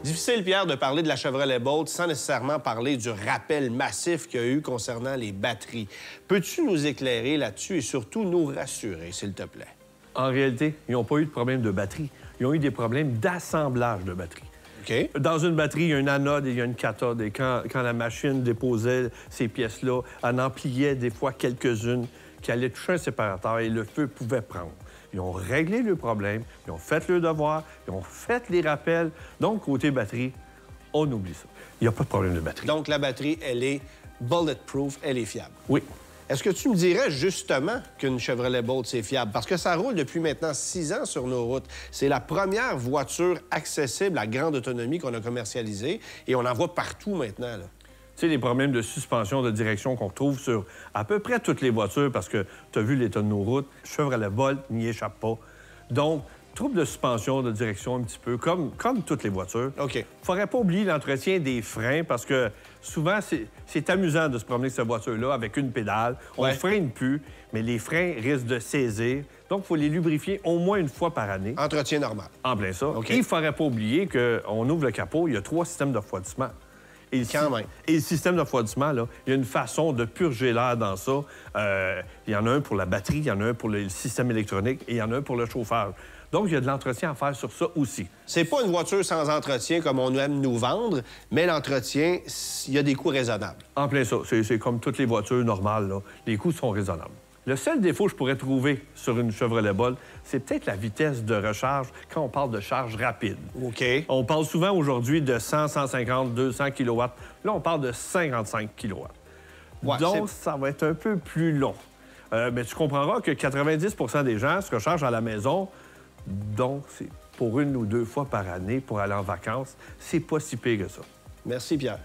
Difficile, Pierre, de parler de la Chevrolet Bolt sans nécessairement parler du rappel massif qu'il y a eu concernant les batteries. Peux-tu nous éclairer là-dessus et surtout nous rassurer, s'il te plaît? En réalité, ils n'ont pas eu de problème de batterie. Ils ont eu des problèmes d'assemblage de batterie. OK. Dans une batterie, il y a une anode et il y a une cathode. Et quand la machine déposait ces pièces-là, elle en pliait des fois quelques-unes qui allaient toucher un séparateur et le feu pouvait prendre. Ils ont réglé le problème, ils ont fait le devoir, ils ont fait les rappels. Donc, côté batterie, on oublie ça. Il n'y a pas de problème de batterie. Donc, la batterie, elle est bulletproof, elle est fiable. Oui. Est-ce que tu me dirais justement qu'une Chevrolet Bolt, c'est fiable? Parce que ça roule depuis maintenant 6 ans sur nos routes. C'est la première voiture accessible à grande autonomie qu'on a commercialisée et on en voit partout maintenant, là. Tu sais, les problèmes de suspension de direction qu'on retrouve sur à peu près toutes les voitures, parce que tu as vu l'état de nos routes, Chevrolet Bolt n'y échappe pas. Donc, trouble de suspension de direction un petit peu, comme toutes les voitures. OK. Il ne faudrait pas oublier l'entretien des freins, parce que souvent, c'est amusant de se promener avec cette voiture-là avec une pédale. On ne freine plus, mais les freins risquent de saisir. Donc, il faut les lubrifier au moins une fois par année. Entretien normal. En plein ça. OK. Et il ne faudrait pas oublier qu'on ouvre le capot, il y a 3 systèmes de refroidissement. Et le système de refroidissement, là, il y a une façon de purger l'air dans ça. Il y en a un pour la batterie, il y en a un pour le système électronique et il y en a un pour le chauffage. Donc, il y a de l'entretien à faire sur ça aussi. C'est pas une voiture sans entretien comme on aime nous vendre, mais l'entretien, il y a des coûts raisonnables. En plein ça. C'est comme toutes les voitures normales, là. Les coûts sont raisonnables. Le seul défaut que je pourrais trouver sur une Chevrolet Bolt, c'est peut-être la vitesse de recharge quand on parle de charge rapide. OK. On parle souvent aujourd'hui de 100, 150, 200 kW. Là, on parle de 55 kW. Ouais, donc, ça va être un peu plus long. Mais tu comprendras que 90 des gens se rechargent à la maison. Donc, c'est pour 1 ou 2 fois par année pour aller en vacances. C'est pas si pire que ça. Merci, Pierre.